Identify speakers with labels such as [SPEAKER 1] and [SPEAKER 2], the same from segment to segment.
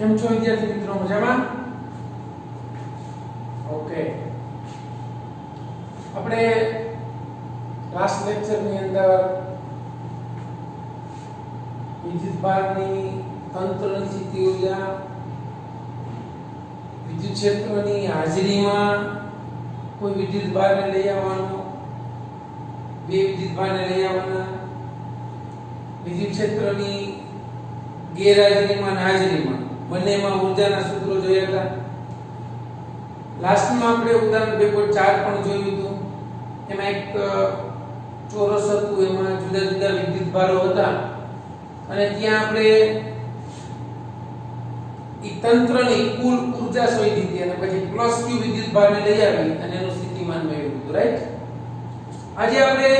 [SPEAKER 1] કેમ છો વિદ્યાર્થી મિત્રો, મજામાં? ઓકે, આપણે લાસ્ટ લેક્ચર ની અંદર વિદ્યુતભારની તંત્રની સ્થિતિ ઉર્જા, વિદ્યુત ક્ષેત્રની હાજરીમાં કોઈ વિદ્યુતભારને લઈ આવવાનો, બે વિદ્યુતભારને લઈ આવવાના, વિદ્યુત ક્ષેત્રની ગેરહાજરીમાં અને હાજરીમાં બંનેમાં ઊર્જાના સૂત્રો જોયા હતા. લાસ્ટમાં આપણે ઉદાહરણ 2.4 પણ જોયું હતું. એમાં એક ચોરસ હતું, એમાં જુદા જુદા વિદ્યુતભારો હતા અને ત્યાં આપણે ઈ તંત્રની કુલ ઊર્જા શોધી હતી અને પછી પ્લસ q વિદ્યુતભારને લઈ આવી અને એનું સ્થિતિમાન મેળવ્યું હતું. રાઈટ? આજે આપણે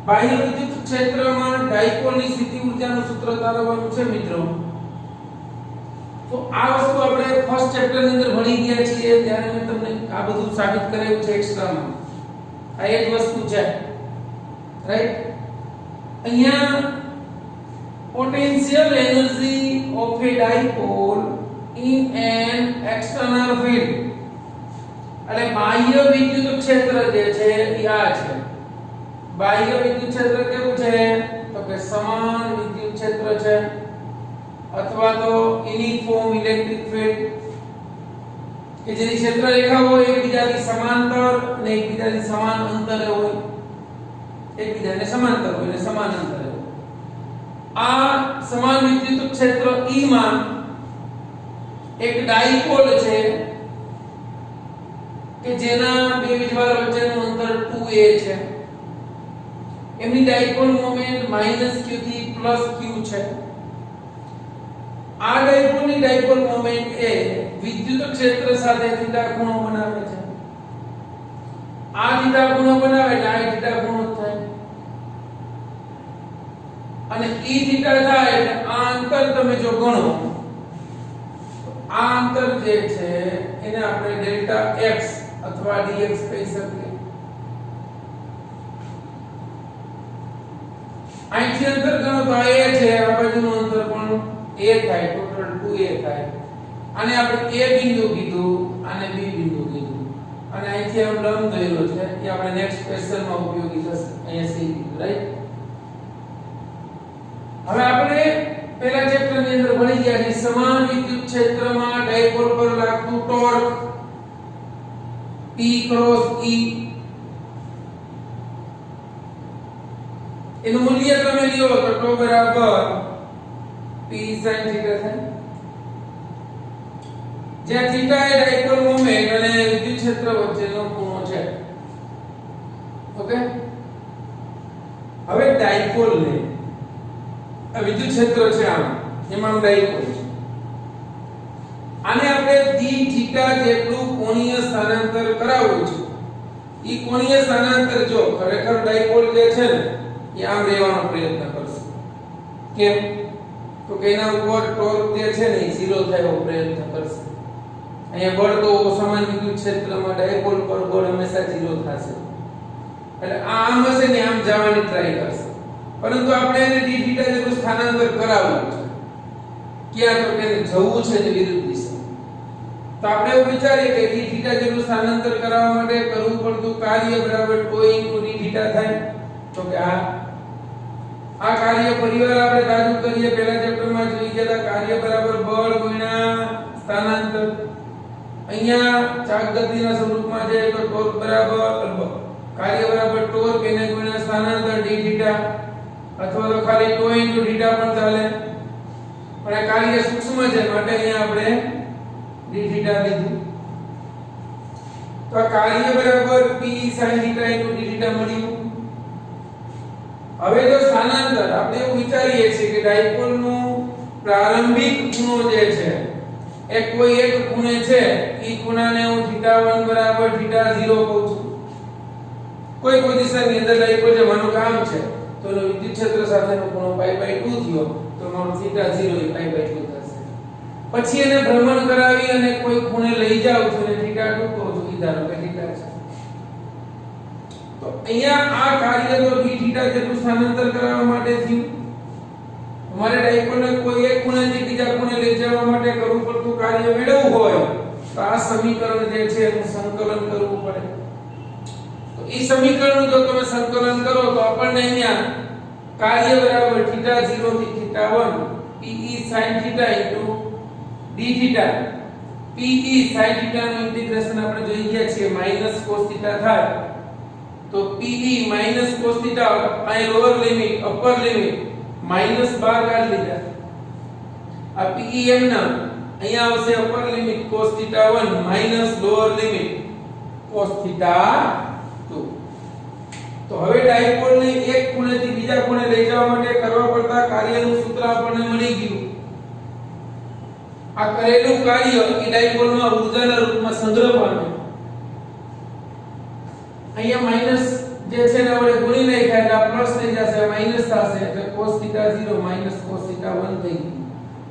[SPEAKER 1] બાહ્ય વિદ્યુત ક્ષેત્રમાં ડાયપોલની સ્થિતિ ઊર્જાનું સૂત્ર તારવવાનું છે મિત્રો. તો આ વસ્તુ આપણે ફર્સ્ટ ચેપ્ટર ની અંદર ભણી ગયા છીએ, ત્યારે મેં તમને આ બધું સાબિત કરાવ્યું છે એક્સ્ટ્રામાં. આ એક વસ્તુ છે. રાઈટ? અહીંયા potential energy of a dipole in an external field, એટલે બાહ્ય વિદ્યુત ક્ષેત્ર જે છે એ આ છે. બાહ્ય વિદ્યુત ક્ષેત્ર કેવું છે? તો કે સમાન વિદ્યુત ક્ષેત્ર છે અથવા તો યુનિફોર્મ ઇલેક્ટ્રિક ફિલ્ડ, કે જેની ક્ષેત્ર રેખા હોય એકબીજાની સમાંતર અને એકબીજાની સમાન અંતરે હોય, એકબીજાને સમાંતર હોય અને સમાન અંતરે હોય. આ સમાન વિદ્યુત ક્ષેત્ર E માં એક ડાયપોલ છે કે જેના બે વીજભાર વચ્ચેનું અંતર 2a છે. એમની ડાયપોલ મોમેન્ટ -q થી +q છે. આ ડાયપોલની ડાયપોલ મોમેન્ટ એ વિદ્યુત ક્ષેત્ર સાથે થીટા ખૂણો બનાવે છે. આ થીટા ખૂણો બનાવે એટલે આ થીટા ખૂણો થાય અને e થીટા થાય એટલે આ અંતર તમે જો ગણો, આ અંતર જે છે એને આપણે ડેલ્ટા x અથવા dx કહી શકીએ. અહીંથી અંતર ગણો તો આ a છે, આ બાજુનું અંતર પણ a થાય, ટોટલ 2a થાય. આને આપણે a બિંદુ કીધું, આને b બિંદુ કીધું અને અહીંથી આમ લંબ દોર્યો છે, એ આપણે નેક્સ્ટ ક્વેશ્ચનમાં ઉપયોગી થશે. અહીંયા c કીધું. રાઈટ? હવે આપણે પહેલા ચેપ્ટર ની અંદર ભણી ગયા છે સમાન વિદ્યુત ક્ષેત્રમાં ડાયપોલ પર લાગતું ટોર્ક P ક્રોસ E, એનું મૂલ્ય તમે લ્યો તો τ બરાબર P sin થીટા થાય. જ્યાં થીટા એ ડાયપોલ મોમેન્ટ અને વિદ્યુત ક્ષેત્ર વચ્ચેનો ખૂણો છે. ઓકે? હવે ડાયપોલ ને આ વિદ્યુત ક્ષેત્ર છે, આમ એમાં ડાયપોલ છે. આને આપણે d થીટા જેટલું કોણીય સ્થાનાંતર કરાવવું છે. ઈ કોણીય સ્થાનાંતર જો ખરેખર ડાયપોલ જે છે ને એ આમ રહેવાનો પ્રયત્ન કરશે. કેમ? તો કે એના ઉપર ટોર્ક જે છે ને એ 0 થાય એવો પ્રયત્ન કરશે. અહીંયા બળ તો સમાન વિદ્યુત ક્ષેત્રમાં ડાયપોલ પર બળ હંમેશા 0 થશે. એટલે આમ હશે ને આમ જવાની ટ્રાય કરશે, પરંતુ આપણે એને d થીટા જેટલું સ્થાનાંતર કરાવવું છે. ક્યાં? તો કે જવું છે ને વિરુદ્ધ દિશા. તો આપણે એવું વિચારીએ કે d થીટા જેટલું સ્થાનાંતર કરાવવા માટે કરવું પડતું કાર્ય બરાબર τ * d થીટા થાય. તો કે આ કાર્ય ફરીવાર આપણે તાજુ કરીએ. પહેલા ચેપ્ટરમાં જોઈ ગયા હતા કાર્ય બરાબર બળ ગુણ્યા સ્થાનાંતર. અહીંયા ચાક ગતિના સ્વરૂપમાં છે તો ટોર્ક બરાબર કાર્ય બરાબર ટોર્ક એને ગુણ્યા સ્થાનાંતર d થીટા, અથવા તો ખાલી τ * થીટા પણ ચાલે, પણ આ કાર્ય સૂક્ષ્મ છે માટે અહીંયા આપણે d થીટા લીધું. તો આ કાર્ય બરાબર P sin theta * d theta મળ્યું. હવે જો સ્થાનાંતર આપણે એવું વિચારીએ છીએ કે ડાયપોલનું પ્રારંભિક ખૂણો જે છે એ કોઈ એક ખૂણે છે, ઈ ખૂણાને હું θ1 બરાબર θ0 કહું છું. કોઈ દિશાની અંદર ડાયપોલ જે માનું કામ છે તો એનો વિદ્યુત ક્ષેત્ર સાથેનો ખૂણો π/2 થયો તો મારું θ0 એ π/2 થશે. પછી એને ભ્રમણ કરાવી અને કોઈ ખૂણે લઈ જાવ છો અને θ2 કહો છો, ઈ ધારો કે θ છે. તો અહીંયા આ કાર્ય તો d થીટા જેટલું સ્થાનાંતર કરવા માટે થયું. તમારે ડાયપોલને કોઈ એક ખૂણેથી બીજા ખૂણે લઈ જવા માટે કરવું પડતું કાર્ય મેળવવું હોય તો આ સમીકરણ જે છે એનું સંકલન કરવું પડે. તો એ સમીકરણનું જો તમે સંકલન કરો તો આપણને અહીંયા કાર્ય બરાબર θ0 થી θ1 pe sin θ d θ pe sin θ નું ઇન્ટિગ્રેશન આપણે જોઈ ગયા છીએ -cos θ થાય તો pe -cos θ અહીં લોઅર લિમિટ અપર લિમિટ -12 કાઢી લીધા. આ pe એમ ના અહીંયા આવશે upper limit cos θ1 minus lower limit cos θ2. તો હવે ડાયપોલ ને એક ખૂણેથી બીજા ખૂણે લઈ જવા માટે કરવા પડતા કાર્યનું સૂત્ર આપણને મળી ગયું. આ કરેલું કાર્ય એ ડાયપોલમાં ઊર્જાના રૂપમાં સંગ્રહ પામે. અહીંયા માઈનસ જે છે ને આપણે ગુણી નાખ્યા એટલે આ પ્લસ થઈ જશે માઈનસ થશે એટલે cos θ0 cos θ1 થઈ ગયું.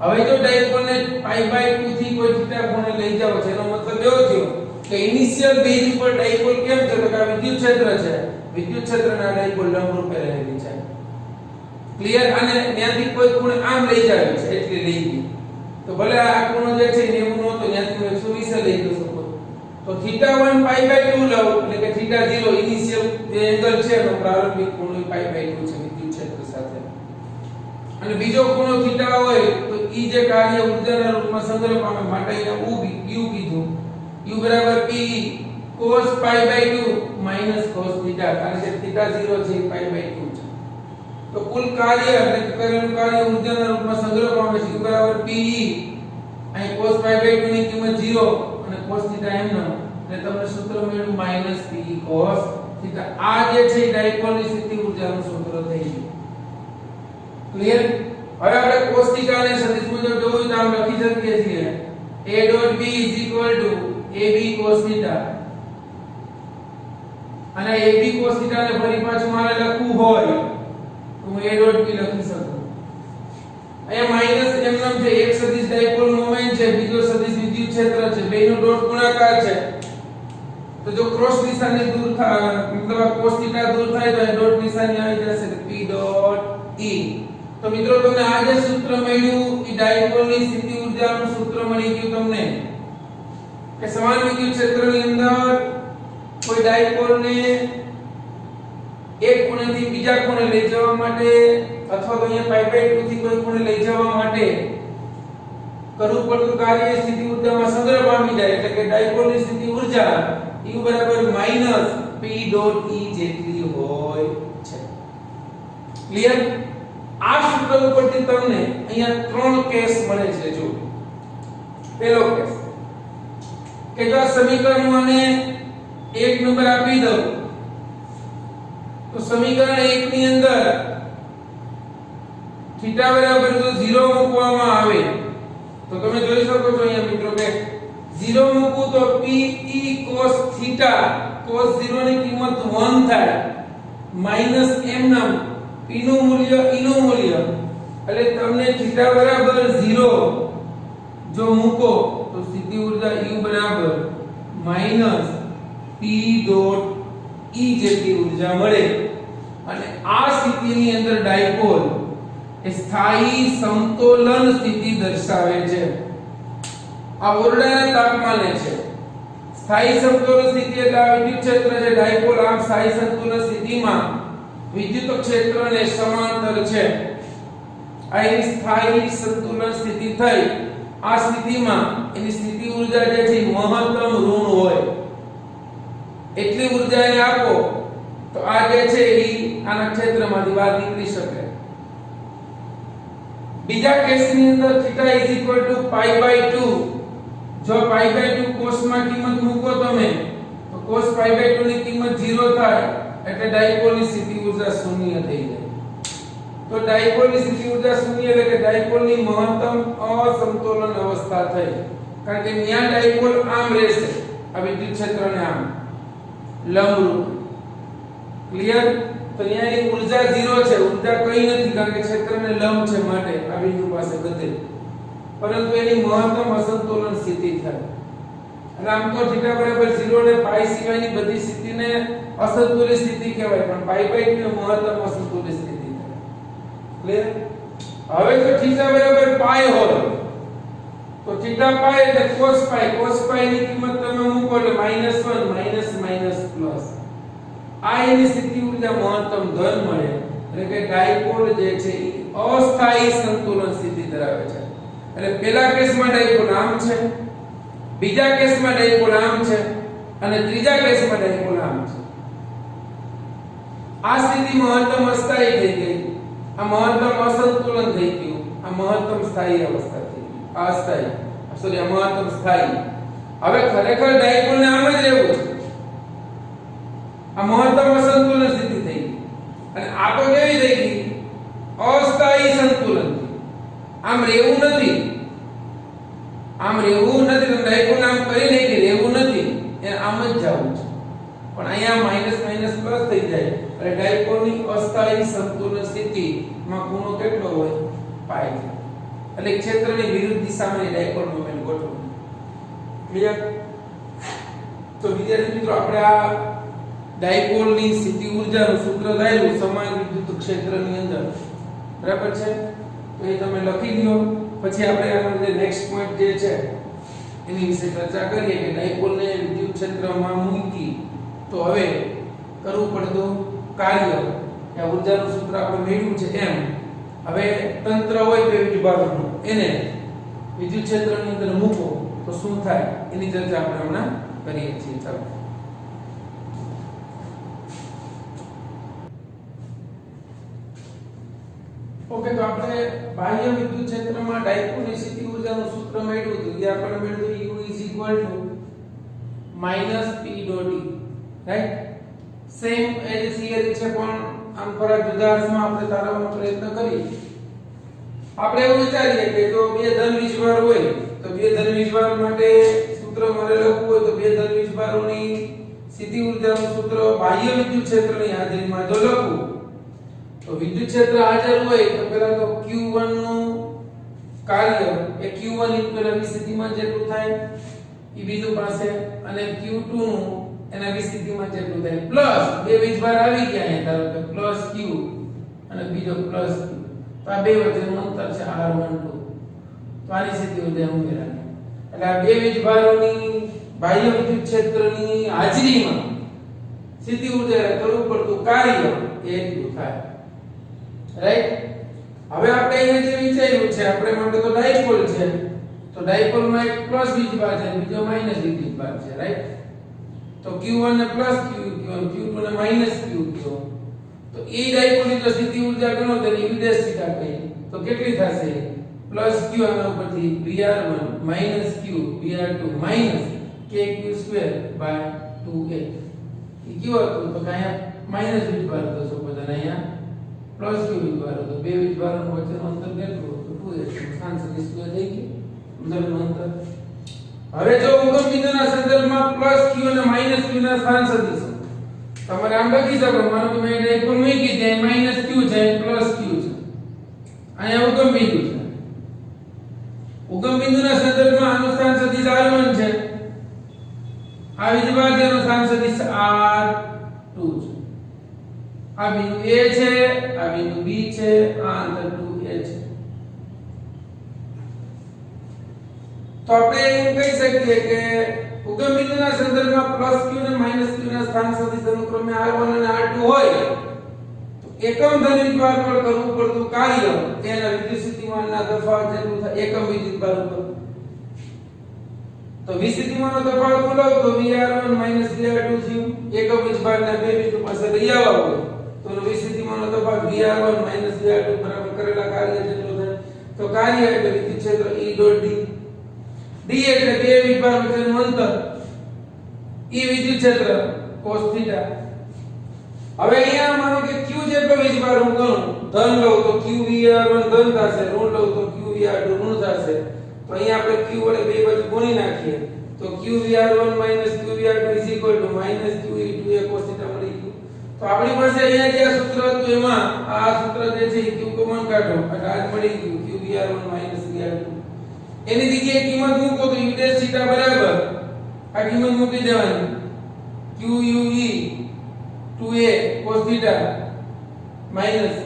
[SPEAKER 1] હવે જો ડાયપોલને π/2 થી કોઈ θ ખૂણે લઈ જાવ છે એનો મતલબ એવો થયો કે ઇનિશિયલ બેઝ ઉપર ડાયપોલ કેમ છે તો કે આ વિદ્યુત ક્ષેત્ર છે. વિદ્યુત ક્ષેત્રના ડાયપોલ લંબરૂપે રહેલી છે. ક્લિયર? અને ત્યાંથી કોઈ ખૂણે આમ લઈ જાય છે એટલે લઈ ગઈ. તો ભલે આ ખૂણો જે છે 90 નો તો ત્યાંથી 120 લઈ જઈ શકો. તો θ1 π/2 લઉં એટલે કે θ0 ઇનિશિયલ એંગલ છે એનો પ્રારંભિક ખૂણો π/2 છે વિદ્યુત ક્ષેત્ર સાથે. અને બીજો ખૂણો θ હોય તો ઈ જે કાર્ય ઊર્જાના રૂપમાં સંગ્રહ પામે માટે અહીંયા u કીધું. u બરાબર p cos π/2 cos θ કારણ કે θ0 છે π/2 છે. તો કુલ કાર્ય એટલે કે કરેલું કાર્ય ઊર્જાના રૂપમાં સંગ્રહ પામે છે u બરાબર p અહીં cos π/2 ની કિંમત 0 અને cos θ એમ ન એટલે તમને સૂત્ર મળ્યું -p cos θ. આ જે છે ડાયપોલની સ્થિતિ ઊર્જાનું સૂત્ર થઈ ગયું. ક્લિયર? હવે આપણે cos θ ને સદિશ મુજબ જોયું તો આમ લખી શકીએ છીએ a.b ab cos θ. અને ab cos θ ને ફરી પાછું મારે લખવું હોય તો હું a.b લખી શકું. અહીંયા માઈનસ એમ નામ છે એક સદિશ ડાયપોલ મોમેન્ટ છે બીજો સદિશ વિદ્યુત ક્ષેત્ર છે બેયનો ડોટ ગુણાકાર છે. તો જો ક્રોસ નિશાની દૂર થાય મતલબ cos θ દૂર થાય તો ડોટ નિશાની આવી જશે તો p ડોટ e. તો મિત્રો તમને આ જે સૂત્ર મળ્યું એ ડાયપોલની સ્થિતિ ઊર્જાનું સૂત્ર મળી ગયું તમને કે સમાન વિદ્યુત ક્ષેત્રની અંદર કોઈ ડાયપોલને એક ખૂણેથી બીજા ખૂણે લઈ જવા માટે અથવા તો અહીંયા π/2 થી કોઈ ખૂણે લઈ જવા માટે કરવું પડતું કાર્ય સ્થિતિ ઊર્જામાં સંગ્રહ પામી જાય એટલે કે ડાયપોલની સ્થિતિ ઊર્જા u બરાબર -p ડોટ e જેટલી હોય છે. ક્લિયર? આ સૂત્ર ઉપરથી તમને અહીંયા ત્રણ કેસ મળે છે. જો પહેલો કેસ કે જો આ સમીકરણ મને એક નંબર આપી દઉં તો સમીકરણ 1 ની અંદર θ બરાબર જો 0 મૂકવામાં આવે તો તમે જોઈ શકો છો અહીંયા મિત્રો કે 0 મૂકું તો pe cos θ cos 0 ની કિંમત 1 થાય માઈનસ m નામ p નું મૂલ્ય e નું મૂલ્ય એટલે તમને θ બરાબર 0 જો મૂકો તો સ્થિતિ ઊર્જા u બરાબર -p ડોટ e જેટલી ઊર્જા મળે. અને આ સ્થિતિની અંદર ડાયપોલ એ સ્થાયી સમતોલન સ્થિતિ દર્શાવે છે. આ ઓરડાના તાપમાને છે. સ્થાયી સમતોલન સ્થિતિ એટલે આ વિદ્યુત ક્ષેત્ર છે ડાયપોલ આમ સ્થાયી સંતુલન સ્થિતિમાં વિદ્યુત ક્ષેત્રને સમાંતર છે. આ એની સ્થાયી સંતુલન સ્થિતિ થઈ. આ સ્થિતિમાં એની સ્થિતિ ઊર્જા જે છે મહત્તમ ઋણ હોય એટલી ઊર્જા એને આપો તો આ જે છે એ આના ક્ષેત્રમાંથી બહાર નીકળી શકે. બીજા કેસની અંદર θ π/2 જો π/2 cos માં કિંમત મૂકો તમે તો cos π/2 ની કિંમત 0 થાય એટલે ડાયપોલની સ્થિતિ ઊર્જા શૂન્ય થઈ જાય. તો ડાયપોલની સ્થિતિ ઊર્જા શૂન્ય એટલે કે ડાયપોલની મહત્તમ અસમતોલન અવસ્થા થઈ. કારણ કે ન્યા ડાયપોલ આમ રહેશે આ વિદ્યુત ક્ષેત્રને આમ લંબરૂપ. ક્લિયર? તો ન્યાની ઊર્જા 0 છે. ઊર્જા કઈ નથી કારણ કે ક્ષેત્રને લંબ છે માટે આ બિંદુ પાસે બધે. પરંતુ એની મહત્તમ અસંતુલન સ્થિતિ થાય. એટલે આમ તો θ બરાબર 0 ને π સિવાયની બધી સ્થિતિને અસંતુલિત સ્થિતિ કહેવાય પણ π/2 ને મહત્તમ અસંતુલિત સ્થિતિ થાય. ક્લિયર? હવે જો θ બરાબર π હોય તો થીટા પાઈ એટલે cos પાઈ ની કિંમત તમે મૂકો એટલે -1 માઈનસ માઈનસ પ્લસ આ એની સ્થિતિ ઊર્જા મહત્તમ ધન મળે એટલે કે ડાયપોલ જે છે એ અસ્થાયી સંતુલન સ્થિતિ ધરાવે છે એટલે પહેલા કેસમાં ડાયપોલ આમ છે બીજા કેસમાં ડાયપોલ આમ છે અને ત્રીજા કેસમાં ડાયપોલ આમ છે આ સ્થિતિ મહત્તમ અસ્થાયી થઈ ગઈ આ મહત્તમ અસંતુલન થઈ ગયું આ મહત્તમ સ્થાયી અવસ્થા થઈ ગઈ આ અસ્થાયી સોરી આ મહત્તમ સ્થાયી હવે ખરેખર ડાયપોલ ને આમ જ રહેવું છે આ મહત્તમ અસંતુલન સ્થિતિ થઈ ગઈ અને આ તો કેવી થઈ ગઈ અસ્થાયી સંતુલન આમ રહેવું નથી તો ડાયપોલ આમ કરી નહીં કે રહેવું નથી એ આમ જ જવું છે પણ અહીંયા માઈનસ માઈનસ પ્લસ થઈ જાય એટલે ડાયપોલની અસ્થાયી સંતુલન સ્થિતિમાં ખૂણો કેટલો હોય પાઈ છે એટલે ક્ષેત્રની વિરુદ્ધ દિશામાં ડાયપોલ મોમેન્ટ ગોઠવો ક્લિયર તો વિદ્યાર્થી મિત્રો આપણે આ ડાયપોલની સ્થિતિ ઊર્જાનું સૂત્ર ધાર્યું સમાન વિદ્યુત ક્ષેત્રની અંદર બરાબર છે તો એ તમે લખી લ્યો પછી આપણે આનો જે નેક્સ્ટ પોઈન્ટ જે છે એની વિશે ચર્ચા કરીએ કે ડાયપોલને વિદ્યુત ક્ષેત્રમાં મૂકી તો હવે કરવું પડતું કાર્ય આ ઊર્જાનું સૂત્ર આપણે મેળવ્યું છે એમ હવે તંત્ર હોય બે વિભાગનું એને વિદ્યુત ક્ષેત્રની અંદર મૂકો તો શું થાય એની ચર્ચા આપણે હમણાં કરીએ છીએ ચાલો ઓકે તો આપણે બાહ્ય વિદ્યુત ક્ષેત્રમાં ડાયપોલની સ્થિતિ ઊર્જાનું સૂત્ર મેળવ્યું હતું જે આપણે મેળવ્યું U -P dot E right same edge theory છે પણ આમ થોડા જુદા અર્થમાં આપણે તારવવાનો પ્રયત્ન કરીએ આપણે એવું વિચારીએ કે જો બે ધન વીજભાર હોય તો બે ધન વીજભાર માટે સૂત્ર મારે લખવું હોય તો બે ધન વીજભારોની સ્થિતિ ઊર્જાનું સૂત્ર બાહ્ય વિદ્યુત ક્ષેત્રની હાજરીમાં જો લખવું તો વિદ્યુત ક્ષેત્ર હાજર હોય તો પહેલા તો Q1 નું કાર્ય એ Q1 એના વિસ્થિતિમાં જેટલું થાય એ બીજું પાસે અને Q2 નું એના વિસ્થિતિમાં જેટલું થાય પ્લસ બે વીજભાર આવી ગયા અહીં ધારો કે પ્લસ Q અને બીજો પ્લસ Q તો આ બે વચ્ચેનું અંતર છે R12 તો આની સ્થિતિ ઊર્જા ઉમેરવાની એટલે આ બે વીજભારોની બાહ્ય વિદ્યુત ક્ષેત્રની હાજરીમાં સ્થિતિ ઊર્જા કરવું પડતું કાર્ય એ એટલું થાય રાઈટ હવે આપણે અહીંયા જે વિચાર્યું છે આપણે માટે તો ડાયપોલ છે તો ડાયપોલમાં એક પ્લસ વીજભાર છે બીજો માઈનસ વીજભાર છે રાઈટ તો Q1 ને પ્લસ Q Q2 ને માઈનસ Q કયો તો એ ડાયપોલની જો સ્થિતિ ઊર્જા ગણો તો U ડેશ થીટા કહીએ તો કેટલી થશે પ્લસ Q આના ઉપરથી Vr1 minus Q Vr2 minus kq2 by 2a એ કયો હતું તો અહીંયા માઈનસ વીજભાર હતો સો બધા અહીંયા પ્લસ Q વીજભાર હતો બે વીજભારોનું વચ્ચેનું અંતર કેટલું હતું 2a સ્થાન સદિશ થઈ ગયું અંદરનું અંતર હવે જો ઉગમ બિંદુના સંદર્ભમાં પ્લસ Q અને માઈનસ Q ના સ્થાન સદિશો તમારે આમ લખી શકો માનો કે મેં ડાયપોલ મૂકી દે માઈનસ Q છે પ્લસ Q છે અહીંયા ઉગમ બિંદુ છે ઉગમ બિંદુના સંદર્ભમાં આનું સ્થાન સદિશ R1 છે આ વીજભાર જેનો સ્થાન સદિશ R2 છે આ બિંદુ A છે આ બિંદુ B છે આ અંતર 2a છે તો આપણે એમ કહી શકીએ કે ઉગમ બિંદુના સંદર્ભમાં પ્લસ Q અને માઈનસ Q ના સ્થાન સદિશ અનુક્રમે R1 અને R2 હોય તો એકમ ધન વીજભાર પર કરવું પડતું કાર્ય તેના વિદ્યુત સ્થિતિમાનના તફાવત જેટલું થાય એકમ વિદ્યુતભાર ઉપર તો વિસ્થિતિમાનનો તફાવત બોલાવો તો Vr1 Vr2 થયું એકમ વીજભારના બે બિંદુ પાસે લઈ આવવા હોય તો વિસ્થિતિમાનનો તફાવત Vr1 Vr2 બરાબર કરેલા કાર્ય જેટલું થાય તો કાર્ય એટલે વિદ્યુત ક્ષેત્ર E dot d d એટલે બે વીજભાર વચ્ચેનું અંતર E વિદ્યુત ક્ષેત્ર cos θ હવે અહીંયા માનો કે Q જેટલો વીજભાર હું ગણું ધન લઉં તો QVr1 ધન થશે ઋણ લઉં તો QVr2 ઋણ થશે તો અહીંયા આપણે Q વડે બે બાજુ ગુણી નાખીએ તો QVr1 QVr2 QE2a cos θ મળી ગયું તો આપણી પાસે અહીંયા જે આ સૂત્ર હતું એમાં આ સૂત્ર જે છે Q કોમન કાઢો એટલે આ મળી ગયું QVr1 Vr2 એની જગ્યાએ કિંમત મૂકો તો U ડેશ થીટા બરાબર આ કિંમત મૂકી દેવાની QUE 2a cos θ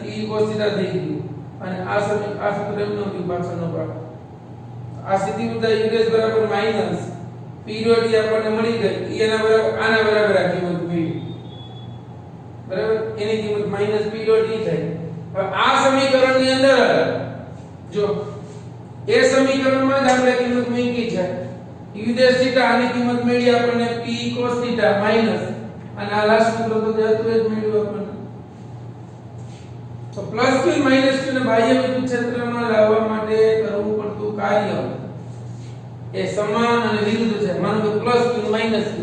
[SPEAKER 1] E cos θ થઈ ગયું અને આ સૂત્ર એમનો પાછળનો ભાગ આ સીધી ઉર્જા u ડેશ બરાબર માઈનસ p ડોટ એ આપણને મળી ગઈ એના બરાબર આના બરાબર આ કિંમત મળી બરાબર એની કિંમત માઈનસ p ડોટ e થાય. હવે આ સમીકરણની અંદર જો એ સમીકરણમાં જ આપણે કિંમત મૂકી છે u ડેશ થીટા આની કિંમત મળી આપણને p cos થીટા માઈનસ અને આ લાસ્ટ સૂત્ર તો જતું જ મળ્યું આપણને. તો પ્લસ q માઈનસ q ને બાહ્ય વિદ્યુત ક્ષેત્રમાં લાવવા માટે કરવું પડતું કાર્ય એ સમાન અને વિરુદ્ધ છે. માનો કે plus q minus q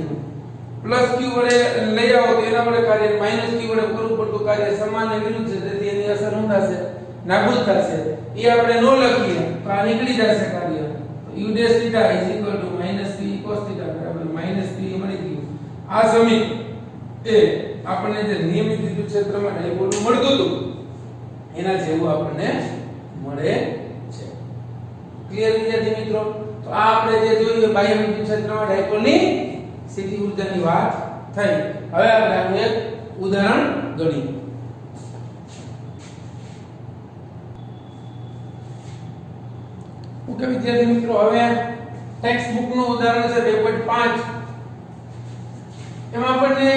[SPEAKER 1] plus q વડે લઈ આવો તો એના વડે કાર્ય માઈનસ q વડે કરવું પડતું કાર્ય સમાન અને વિરુદ્ધ છે. તેથી એની અસર શું થશે? નાબૂદ થશે. એ આપણે નો લખીએ તો આ નીકળી જશે કાર્ય. u dash theta minus p cos theta બરાબર માઈનસ p મળી ગયું. આ સમીકરણ એ આપણને જે નિયમિત વિદ્યુત ક્ષેત્રમાં ડાયપોલ મળતું હતું એના જેવું આપણને મળે છે. ક્લિયર વિદ્યાર્થી મિત્રો? તો આ આપણે જે જોયું બાહ્ય વિદ્યુત ક્ષેત્રમાં ડાયપોલની સીધી ઊર્જાની વાત થઈ. હવે આપણે આનું એક ઉદાહરણ ગણીએ. ઓકે વિદ્યાર્થી મિત્રો, હવે ટેક્સ્ટ બુક નું ઉદાહરણ છે 2.5. એમાં આપણને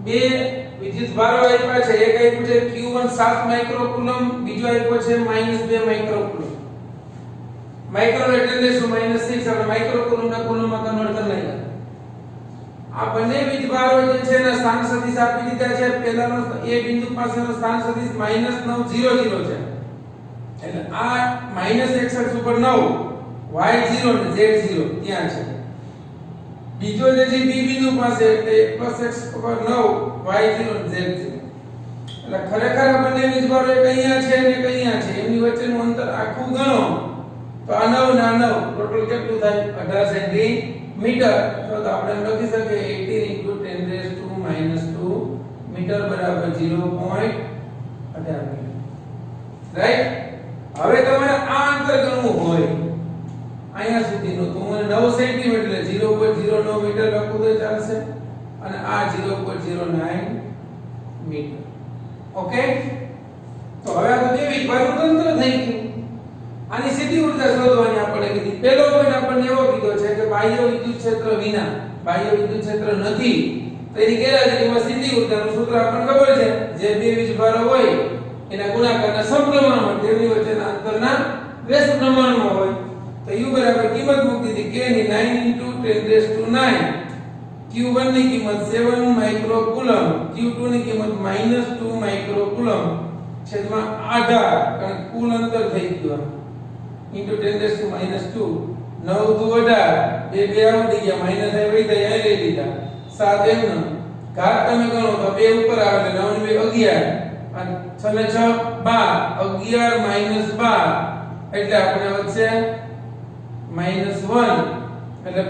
[SPEAKER 1] બે વિદ્યુત ભારો આપ્યા છે. એક આપ્યું છે q1 7 માઇક્રોકુલમ, બીજો આપ્યો છે -2 માઇક્રોકુલમ. માઇક્રો એટલે શું? -6 આપણે માઇક્રોકુલમ ના કુલમમાં કન્વર્ટ કરી લઈએ. આ બંને વિદ્યુત ભારો જે છે એના સ્થાન સદિશ આપી દીધા છે. પહેલાનો એ બિંદુ પાસેનો સ્થાન સદિશ -9 0 0 છે. એટલે આ -x અક્ષ ઉપર 9 y0 ને z0 ત્યાં છે. બીજો જે છે b બિંદુ પાસે એટલે +x ઉપર 9 y0 ને z0. એટલે ખરેખર આ બંને વિદ્યુતભારો એક અહીંયા છે અને એક અહીંયા છે. એમની વચ્ચેનું અંતર આખું ગણો તો આ 9 ના 9 ટોટલ કેટલું થાય? 18 સેન્ટીમીટર. તો આપણે એમ લખી શકીએ 18 × 10⁻² મીટર બરાબર 0.18 મીટર. રાઈટ? હવે તમારે આ અંતર ગણવું હોય અહીંયા સુધીનું તો મને 9 સેન્ટીમીટર એટલે 0.09 મીટર લખવું તો ચાલશે અને આ 0.09 મીટર. ઓકે? તો હવે આ તો બે વિભાગનું તંત્ર થઈ ગયું. આની સીધી ઊર્જા શોધવાની આપણે કીધી. પહેલો પોઈન્ટ આપણને એવો કીધો છે કે બાહ્ય વિદ્યુત ક્ષેત્ર વિના બાહ્ય વિદ્યુત ક્ષેત્ર નથી તો એની ગેરહાજરીમાં સીધી ઊર્જાનું સૂત્ર આપણને ખબર છે. જે બે વિદ્યુતભારો હોય એના ગુણાકારના સમપ્રમાણમાં તેમની વચ્ચેના અંતરના વ્યસ્ત પ્રમાણમાં હોય તો u બરાબર કિંમત મૂકી દીધી k ની 9 × 10⁹. q1 ની કિંમત 7 માઇક્રોકુલમ, q2 ની કિંમત -2 માઇક્રોકુલમ છેદમાં 18 કારણ કુલ અંતર થઈ ગયું × 10⁻². 9 દુ 18 બે બે આવડી ગયા માઈનસ આવી ગયા લઈ લીધા 7 એમ ઘાત તમે ગણો તો 2 ઉપર આવે એટલે 9 ને 2 11 અને 6 ને 6 12 11 - 12 એટલે આપણે વચ્ચે -1 એટલે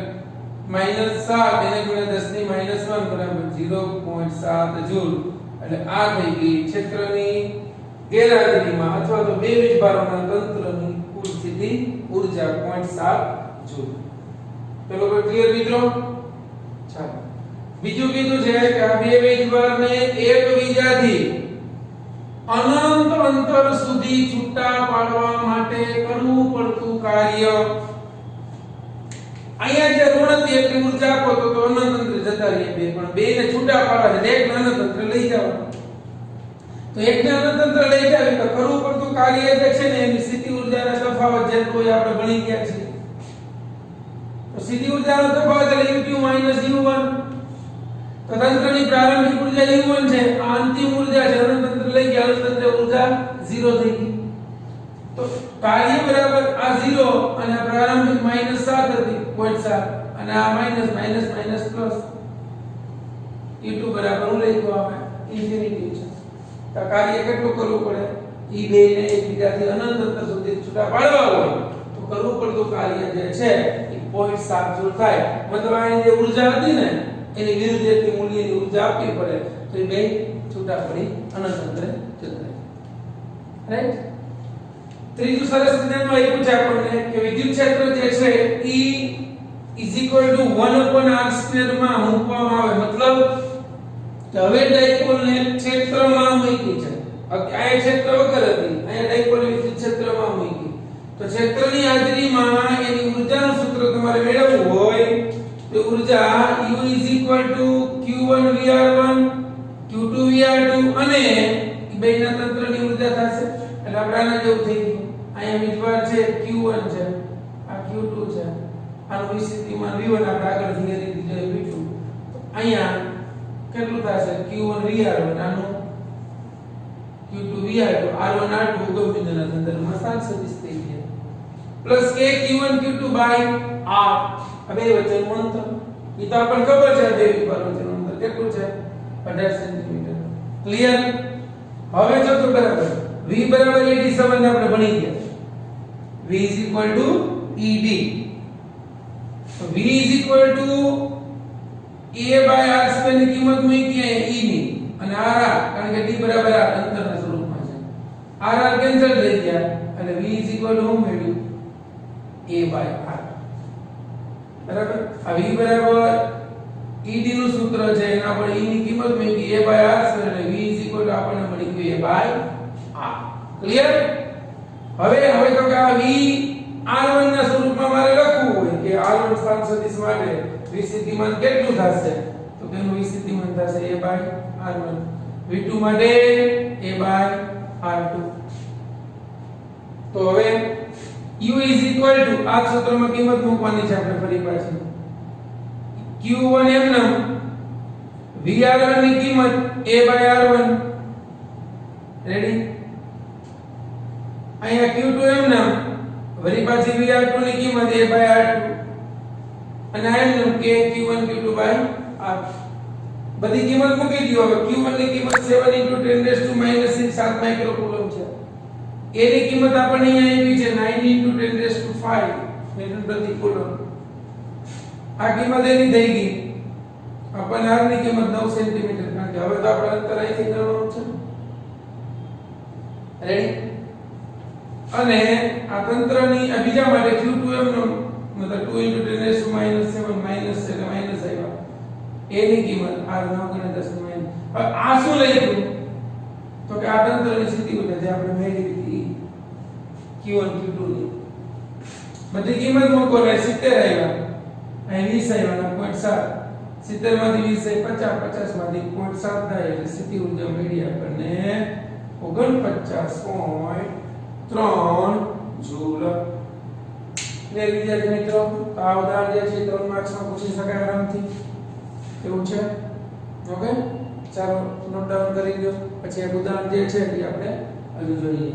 [SPEAKER 1] -7 એને ગુણ્યા 10 ની -1 બરાબર 0.7 જૂલ. એટલે આ થઈ ગઈ ક્ષેત્રની ગેરહાજરીમાં અથવા તો બે વીજભારોના તંત્રની કુલ સીધી ઊર્જા 0.7 જૂલ. પેલો કોઈ ક્લિયર મિત્રો? ચાલો બીજું કીધું છે કે આ બે વીજભારને એકબીજાથી અનંત અંતર સુધી છૂટા પાડવા માટે કરવું પડતું કાર્ય. અહીંયા જે ઋણ હતી એટલી ઊર્જા આપો તો અનંત અંતર જતા રહીએ બે, પણ બે ને છૂટા પાડવા છે એક અનંત અંતર લઈ જાવ તો એકને અનંત અંતર લઈ જાવ તો કરવું પડતું કાર્ય જે છે ને એની સીધી ઊર્જાના તફાવત જેટલું આપણે ભણી ગયા છીએ. તો સીધી ઊર્જાનો તફાવત એટલે u2 - u1. તો તંત્રની પ્રારંભિક ઊર્જા u1 છે, આ અંતિમ ઊર્જા છે અનંત અંતર લઈ ગયા અનંત અંતર ઊર્જા 0 થઈ ગઈ. તો કાર્ય બરાબર આ 0 અને આ પ્રારંભિક -7 હતી 0.7 અને આ minus minus minus plus e2 બરાબર હું લઈ ગયો આપણે ઇન્ફિનિટી છે. તો કાર્ય કેટલું કરવું પડે? ઈ બે ને એકબીજાથી અનંત અંતર સુધી છૂટા પાડવા હોય તો કરવું પડતું કાર્ય જે છે એ 0.7 જૂલ થાય. મતલબ આ જે ઊર્જા હતી ને એની વિરુદ્ધ એટલી મૂલ્યની ઊર્જા આપવી પડે તો એ બે છૂટા પડી અનંત અંતરે જતા રહે. રાઈટ? ત્રીજું સરસ વિધાનમાં આપ્યું છે આપણને કે વિદ્યુત ક્ષેત્ર જે છે E = 1/r² માં મૂકવામાં આવે. મતલબ કે હવે ડાયપોલને ક્ષેત્રમાં મૂકી છે. આ ક્ષેત્ર વગર હતી, અહીંયા ડાયપોલ વિદ્યુત ક્ષેત્રમાં મૂકી તો ક્ષેત્રની હાજરીમાં એની ઊર્જાનું સૂત્ર તમારે મેળવવું હોય તો ઊર્જા U Q1 VR1 Q2 VR2 અને બેના તંત્રની ઊર્જા થશે એટલે આપણે આના જેવું થઈ ગયું અહીંયા વીજભાર છે Q1 છે આ Q2 છે આનું વિસ્થિતિમાન V1 આપણે આગળ ધીરે ધીરે V2 અહીંયા કેટલું થશે Q1 VR1 આનું Q2 VR2 R1 R2 ગોવિંદના સંદર્ભમાં સ્થાન સદિશ થઈ ગયા plus K Q1 Q2 by R આ બે વચ્ચેનું અંતર ઈ તો આપણને ખબર છે બે વિભાગ વચ્ચેનું અંતર કેટલું છે 18 સેન્ટીમીટર ક્લિયર હવે જો તો બરાબર V બરાબર ED સંબંધ આપણે ભણી ગયા V ED તો V A/r² ની કિંમત મૂકી અહીંયા E ની અને R કારણ કે D બરાબર આ અંતરના સ્વરૂપમાં છે R કેન્સલ થઈ ગયા અને V હું મેળવ્યું A/r બરાબર આ V બરાબર ED નું સૂત્ર છે એના પર E ની કિંમત મૂકી A/r² એટલે V આપણને મળી ગયું A/r ક્લિયર હવે તો કે આ V R1 ના સ્વરૂપમાં મારે લખવું હોય કે R1 સ્થાન સદિશ માટે વિસ્થિતિમાન કેટલું થશે તો તેનું વિસ્થિતિમાન થશે A/R1 V2 માટે A/R2 તો હવે U આ સૂત્રમાં કિંમત મૂકવાની છે આપણે ફરી પાછી Q1 એમનામ VR1 ની કિંમત A/R1 રેડી અહીંયા Q2 એમનામ વળી પાછી VR2 ની કિંમત A/R2 અને એમનામ K Q1 Q2 R બધી કિંમત મૂકી દો હવે Q1 ની કિંમત 7 × 10⁻⁶ 7 માઇક્રોકુલમ છે A ની કિંમત આપણને અહીંયા આપી છે 9 × 10⁵ ન્યૂટન પ્રતિ કુલમ આ કિંમત એની થઈ ગઈ આપણને R ની કિંમત 9 સેન્ટીમીટર કારણ કે હવે તો આપણે અંતર અહીંથી ગણવાનું છે રેડી અને આ તંત્રની આ બીજા માટે Q2 નો મતલબ 2 × 10⁻⁷ માઈનસ એટલે માઈનસ આવ્યા A ની કિંમત R 9 × 10⁻⁻ હવે આ શું લખ્યું તો કે આ તંત્રની સ્થિતિ ઉડે જે આપણે મેળવી હતી Q1 Q2 ની બધી કિંમત મૂકો એટલે 70 આવ્યા અહીં 20 આવ્યા 0.7 70 માંથી 20 50 50 માંથી 0.7 થાય એટલે સ્થિતિ ઊર્જા મળી આપણને 49.3 જૂલ ને વિદ્યાર્થી મિત્રો આ ઉદાહરણ જે છે 3 માર્ક્સમાં પૂછી શકાય આરામથી એવું છે ઓકે ચાલો નોટ ડાઉન કરી દો પછી એક ઉદાહરણ જે છે એ આપણે હજુ જોઈએ